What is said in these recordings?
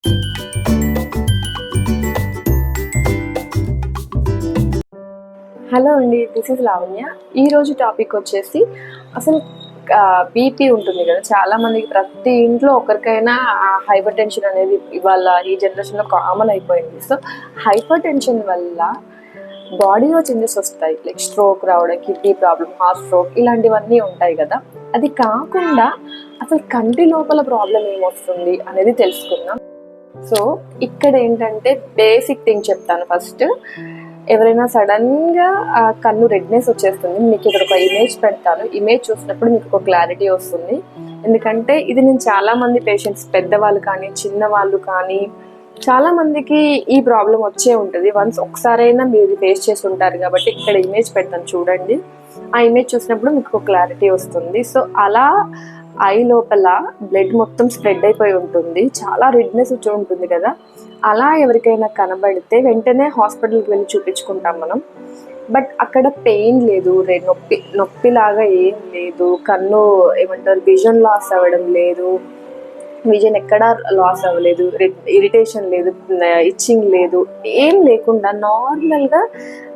Hello అండి, this is Lavanya. ఈరోజు topic వచ్చేసి అసలు బీపీ ఉంటుంది కదా, చాలా మందికి ప్రతి ఇంట్లో ఒకరికైనా హైపర్ టెన్షన్ అనేది ఇవాళ ఈ జనరేషన్లో కామన్ అయిపోయింది. సో హైపర్ టెన్షన్ వల్ల బాడీలో చేంజెస్ వస్తాయి, లైక్ స్ట్రోక్ రావడం, కిడ్నీ ప్రాబ్లం, హార్ట్ స్ట్రోక్ ఇలాంటివన్నీ ఉంటాయి కదా. అది కాకుండా అసలు కంటి లోపల ప్రాబ్లం ఏమొస్తుంది అనేది తెలుసుకుందాం. సో ఇక్కడ ఏంటంటే బేసిక్ థింగ్ చెప్తాను. ఫస్ట్, ఎవరైనా సడన్గా కన్ను రెడ్నెస్ వచ్చేస్తుంది, మీకు ఇక్కడ ఒక ఇమేజ్ పెడతాను. ఇమేజ్ చూసినప్పుడు మీకు ఒక క్లారిటీ వస్తుంది. ఎందుకంటే ఇది నేను చాలామంది పేషెంట్స్, పెద్దవాళ్ళు కానీ చిన్నవాళ్ళు కానీ చాలామందికి ఈ ప్రాబ్లం వచ్చే ఉంటుంది. వన్స్ ఒకసారైనా మీరు ఫేస్ చేసి ఉంటారు కాబట్టి ఇక్కడ ఇమేజ్ పెడతాను చూడండి. ఆ ఇమేజ్ చూసినప్పుడు మీకు ఒక క్లారిటీ వస్తుంది. సో అలా ఐ లోపల బ్లడ్ మొత్తం స్ప్రెడ్ అయిపోయి ఉంటుంది, చాలా రెడ్నెస్ వచ్చి ఉంటుంది కదా. అలా ఎవరికైనా కనబడితే వెంటనే హాస్పిటల్కి వెళ్ళి చూపించుకుంటాం మనం. బట్ అక్కడ పెయిన్ లేదు, నొప్పిలాగా ఏం లేదు, కన్ను విజన్ లాస్ అవ్వడం లేదు, విజన్ ఎక్కడా లాస్ అవ్వలేదు, ఇరిటేషన్ లేదు, ఇచ్చింగ్ లేదు, ఏం లేకుండా నార్మల్గా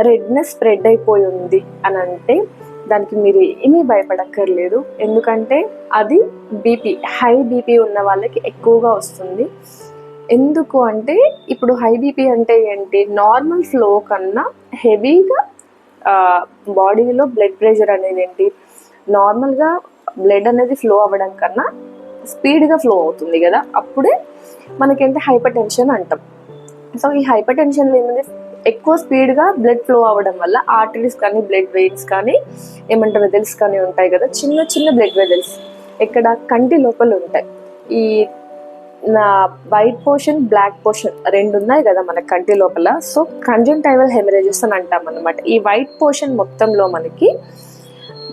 రెడ్నెస్ స్ప్రెడ్ అయిపోయి ఉంది అని అంటే దానికి మీరు ఏమీ భయపడక్కర్లేదు. ఎందుకంటే అది బీపీ, హై బీపీ ఉన్న వాళ్ళకి ఎక్కువగా వస్తుంది. ఎందుకు అంటే ఇప్పుడు హై బీపీ అంటే ఏంటి, నార్మల్ ఫ్లో కన్నా హెవీగా బాడీలో బ్లడ్ ప్రెషర్ అనేది ఏంటి, నార్మల్గా బ్లడ్ అనేది ఫ్లో అవ్వడం కన్నా స్పీడ్గా ఫ్లో అవుతుంది కదా, అప్పుడే మనకేంటి హైపర్ టెన్షన్ అంటాం. సో ఈ హైపర్ టెన్షన్లో ఏమైంది, ఎక్కువ స్పీడ్గా బ్లడ్ ఫ్లో అవ్వడం వల్ల ఆర్టరీస్ కానీ బ్లడ్ వెయిన్స్ కానీ వెదల్స్ కానీ ఉంటాయి కదా, చిన్న చిన్న బ్లడ్ వెదల్స్ ఇక్కడ కంటి లోపల ఉంటాయి. ఈ వైట్ పోర్షన్, బ్లాక్ పోర్షన్ రెండు ఉన్నాయి కదా మన కంటి లోపల. సో కంజంక్టివల్ హెమరేజెస్ అని అంటాం అన్నమాట. ఈ వైట్ పోర్షన్ మొత్తంలో మనకి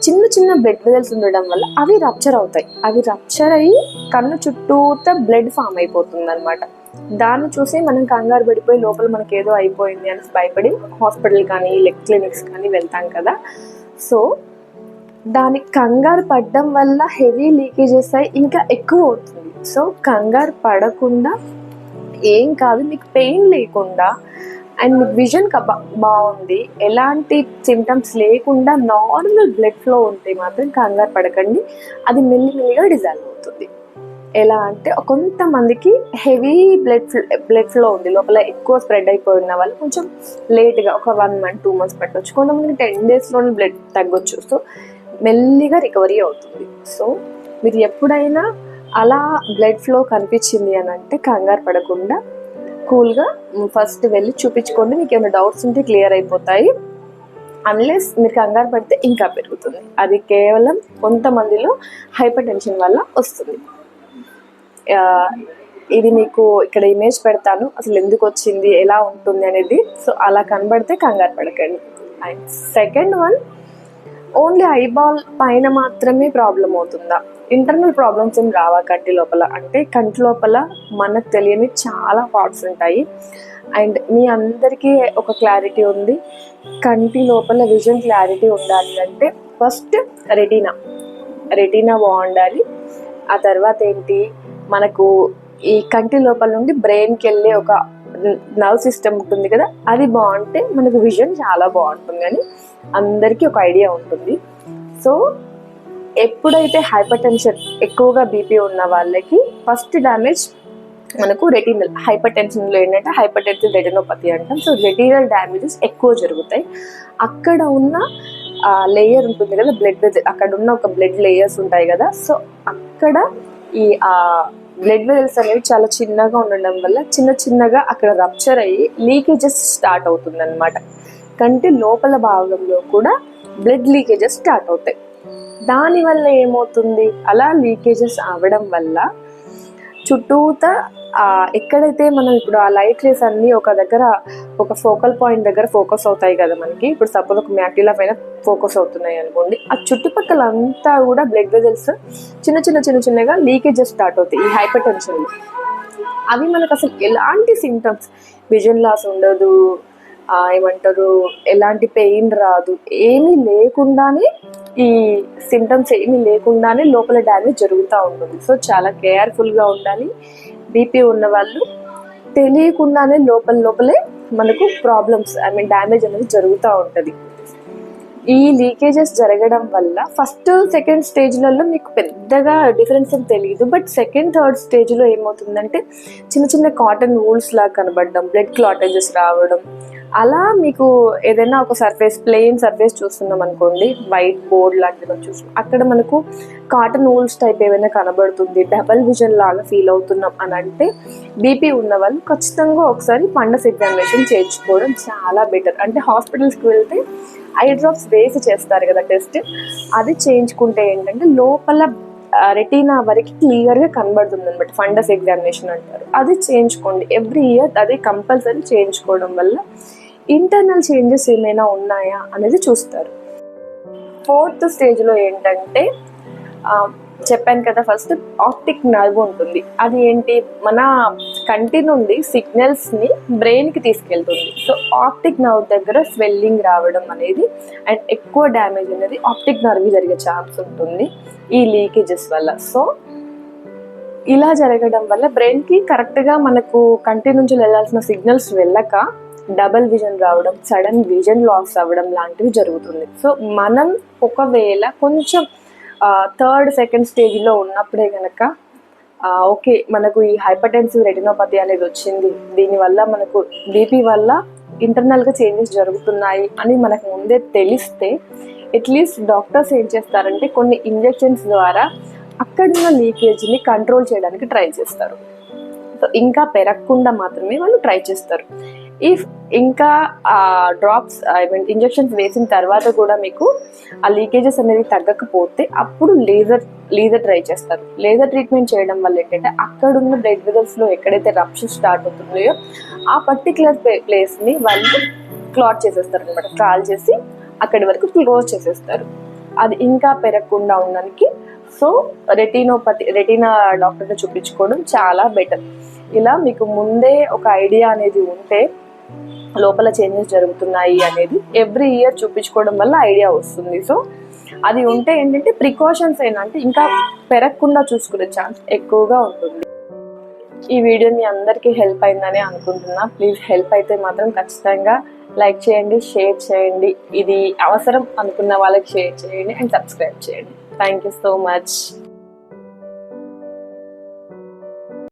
చిన్న చిన్న బ్లడ్ వెజల్స్ ఉండడం వల్ల అవి రప్చర్ అవుతాయి. అవి రప్చర్ అయ్యి కన్ను చుట్టూతా బ్లడ్ ఫామ్ అయిపోతుంది అనమాట. దాన్ని చూసి మనం కంగారు పడిపోయి లోపల మనకి ఏదో అయిపోయింది అని భయపడి హాస్పిటల్ కానీ క్లినిక్స్ కానీ వెళ్తాం కదా. సో దానికి కంగారు పడడం వల్ల హెవీ లీకేజెస్ అయ్యి ఇంకా ఎక్కువ అవుతుంది. సో కంగారు పడకుండా ఏం కాదు, మీకు పెయిన్ లేకుండా అండ్ మీకు విజన్ బాగుంది, ఎలాంటి సిమ్టమ్స్ లేకుండా నార్మల్ బ్లడ్ ఫ్లో ఉంటే మాత్రం కంగారు పడకండి. అది మెల్లిమెల్లిగా డిజాల్వ్ అవుతుంది. ఎలా అంటే కొంతమందికి హెవీ బ్లడ్ ఫ్లో ఉంది, లోపల ఎక్కువ స్ప్రెడ్ అయిపోయి ఉన్న వాళ్ళు కొంచెం లేట్గా ఒక 1 month 2 months పట్టవచ్చు, కొంతమందికి 10 daysలోనే బ్లడ్ తగ్గొచ్చు. సో మెల్లిగా రికవరీ అవుతుంది. సో మీరు ఎప్పుడైనా అలా బ్లడ్ ఫ్లో కనిపించింది అని అంటే కంగారు పడకుండా కూల్గా ఫస్ట్ వెళ్ళి చూపించుకోండి. మీకు ఏమైనా డౌట్స్ ఉంటే క్లియర్ అయిపోతాయి. అన్లెస్ మీరు కంగారు పడితే ఇంకా పెరుగుతుంది. అది కేవలం కొంతమందిలో హైపర్ టెన్షన్ వల్ల వస్తుంది. ఇది మీకు ఇక్కడ ఇమేజ్ పెడతాను, అసలు ఎందుకు వచ్చింది, ఎలా ఉంటుంది అనేది. సో అలా కనబడితే కంగారు పడకండి. And second one, only eyeball పైన మాత్రమే ప్రాబ్లం అవుతుందా, ఇంటర్నల్ ప్రాబ్లమ్స్ ఏం రావా కంటి లోపల అంటే, కంటి లోపల మనకు తెలియని చాలా పార్ట్స్ ఉంటాయి. అండ్ మీ అందరికీ ఒక క్లారిటీ ఉంది, కంటి లోపల విజన్ క్లారిటీ ఉండాలి అంటే ఫస్ట్ రెటీనా బాగుండాలి. ఆ తర్వాత ఏంటి, మనకు ఈ కంటి లోపల నుండి బ్రెయిన్కి వెళ్ళే ఒక నర్వ్ సిస్టమ్ ఉంటుంది కదా, అది బాగుంటే మనకు విజన్ చాలా బాగుంటుంది అని అందరికీ ఒక ఐడియా ఉంటుంది. సో ఎప్పుడైతే హైపర్ టెన్షన్ ఎక్కువగా బీపీ ఉన్న వాళ్ళకి ఫస్ట్ డ్యామేజ్ మనకు రెటినల్, హైపర్ టెన్షన్లో ఏంటంటే హైపర్ టెన్షన్ రెటినోపతి అంటాం. సో రెటినల్ డ్యామేజెస్ ఎక్కువ జరుగుతాయి. అక్కడ ఉన్న లేయర్ ఉంటుంది కదా బ్లడ్, అక్కడ ఉన్న ఒక బ్లడ్ లేయర్స్ ఉంటాయి కదా. సో అక్కడ ఈ బ్లడ్ వెజల్స్ అనేవి చాలా చిన్నగా ఉండడం వల్ల చిన్నగా అక్కడ రప్చర్ అయ్యి లీకేజెస్ స్టార్ట్ అవుతుంది అనమాట. కంటి లోపల భాగంలో కూడా బ్లడ్ లీకేజెస్ స్టార్ట్ అవుతాయి. దానివల్ల ఏమవుతుంది, అలా లీకేజెస్ అవ్వడం వల్ల చుట్టూతా ఎక్కడైతే మనం ఇప్పుడు ఆ లైట్ రేస్ అన్నీ ఒక దగ్గర ఒక ఫోకల్ పాయింట్ దగ్గర ఫోకస్ అవుతాయి కదా మనకి. ఇప్పుడు సపోజ్ ఒక మ్యాక్యులా పైన ఫోకస్ అవుతున్నాయి అనుకోండి, ఆ చుట్టుపక్కల అంతా కూడా బ్లడ్ వెజల్స్ చిన్నగా లీకేజెస్ స్టార్ట్ అవుతాయి ఈ హైపర్ టెన్షన్లో. అవి మనకు అసలు ఎలాంటి సిమ్టమ్స్, విజన్ లాస్ ఉండదు, ఎలాంటి పెయిన్ రాదు, ఏమీ లేకుండానే ఈ సిమ్టమ్స్ ఏమీ లేకుండానే లోపల డ్యామేజ్ జరుగుతూ ఉంటుంది. సో చాలా కేర్ఫుల్గా ఉండాలి. బీపీ ఉన్న వాళ్ళు తెలియకుండానే లోపలే మనకు ప్రాబ్లమ్స్ డ్యామేజ్ అనేది జరుగుతూ ఉంటుంది. ఈ లీకేజెస్ జరగడం వల్ల ఫస్ట్ సెకండ్ స్టేజ్లలో మీకు పెద్దగా డిఫరెన్స్ ఏం తెలియదు, బట్ సెకండ్ థర్డ్ స్టేజ్లో ఏమవుతుందంటే చిన్న చిన్న కాటన్ వూల్స్ లాగా కనబడడం, బ్లడ్ క్లాటేజెస్ రావడం. అలా మీకు ఏదైనా ఒక ప్లెయిన్ సర్ఫేస్ చూస్తున్నాం అనుకోండి, వైట్ బోర్డ్ లాంటిది మనం చూస్తున్నాం, అక్కడ మనకు కాటన్ వూల్స్ టైప్ ఏమైనా కనబడుతుంది, డబల్ విజన్ లాగా ఫీల్ అవుతున్నాం అని అంటే బీపీ ఉన్న వాళ్ళు ఖచ్చితంగా ఒకసారి ఫండస్ ఎగ్జామినేషన్ చేయించుకోవడం చాలా బెటర్. అంటే హాస్పిటల్స్కి వెళ్తే ఐ డ్రాప్స్ వేసి చేస్తారు కదా టెస్ట్, అది చేయించుకుంటే ఏంటంటే లోపల రెటీనా వరకు క్లియర్గా కనబడుతుంది అనమాట. ఫండస్ ఎగ్జామినేషన్ అంటారు, అది చేయించుకోండి ఎవ్రీ ఇయర్. అది కంపల్సరీ చేయించుకోవడం వల్ల ఇంటర్నల్ చేంజెస్ ఏమైనా ఉన్నాయా అనేది చూస్తారు. ఫోర్త్ స్టేజ్లో ఏంటంటే చెప్పాను కదా, ఫస్ట్ ఆప్టిక్ నర్వ్ ఉంటుంది. అది ఏంటి, మన కంటి నుండి సిగ్నల్స్ని బ్రెయిన్కి తీసుకెళ్తుంది. సో ఆప్టిక్ నర్వ్ దగ్గర స్వెల్లింగ్ రావడం అనేది అండ్ ఎక్కువ డ్యామేజ్ అనేది ఆప్టిక్ నర్వ్ జరిగే ఛాన్స్ ఉంటుంది ఈ లీకేజెస్ వల్ల. సో ఇలా జరగడం వల్ల బ్రెయిన్కి కరెక్ట్గా మనకు కంటి నుంచి వెళ్ళాల్సిన సిగ్నల్స్ వెళ్ళక డబల్ విజన్ రావడం, సడన్ విజన్ లాస్ అవ్వడం లాంటివి జరుగుతుంది. సో మనం ఒకవేళ కొంచెం థర్డ్ సెకండ్ స్టేజ్లో ఉన్నప్పుడే కనుక ఓకే మనకు ఈ హైపర్టెన్సివ్ రెటినోపతి అనేది వచ్చింది, దీనివల్ల మనకు బీపీ వల్ల ఇంటర్నల్గా చేంజెస్ జరుగుతున్నాయి అని మనకు ముందే తెలిస్తే అట్లీస్ట్ డాక్టర్స్ ఏం చేస్తారంటే కొన్ని ఇంజెక్షన్స్ ద్వారా అక్కడున్న లీకేజ్ని కంట్రోల్ చేయడానికి ట్రై చేస్తారు. సో ఇంకా పెరగకుండా మాత్రమే వాళ్ళు ట్రై చేస్తారు. ఇఫ్ ఇంకా డ్రాప్స్ ఇంజెక్షన్స్ వేసిన తర్వాత కూడా మీకు ఆ లీకేజెస్ అనేది తగ్గకపోతే అప్పుడు లేజర్ ట్రై చేస్తారు. లేజర్ ట్రీట్మెంట్ చేయడం వల్ల ఏంటంటే అక్కడున్న బ్లడ్ వెజల్స్లో ఎక్కడైతే రప్షన్ స్టార్ట్ అవుతున్నాయో ఆ పర్టికులర్ ప్లేస్ని వాళ్ళు క్లాట్ చేసేస్తారు అనమాట. కాల్ చేసి అక్కడి వరకు క్లోజ్ చేసేస్తారు, అది ఇంకా పెరగకుండా ఉండడానికి. సో రెటీనా డాక్టర్ని చూపించుకోవడం చాలా బెటర్. ఇలా మీకు ముందే ఒక ఐడియా అనేది ఉంటే లోపల చేంజెస్ జరుగుతున్నాయి అనేది ఎవ్రీ ఇయర్ చూపించుకోవడం వల్ల ఐడియా వస్తుంది. సో అది ఉంటే ఏంటంటే ప్రికాషన్స్ ఏంటంటే ఇంకా పెరగకుండా చూసుకునే ఛాన్స్ ఎక్కువగా ఉంటుంది. ఈ వీడియో మీ అందరికీ హెల్ప్ అయిందని అనుకుంటున్నా. ప్లీజ్ హెల్ప్ అయితే మాత్రం ఖచ్చితంగా లైక్ చేయండి, షేర్ చేయండి, ఇది అవసరం అనుకున్న వాళ్ళకి షేర్ చేయండి అండ్ సబ్స్క్రైబ్ చేయండి. Thank you so much.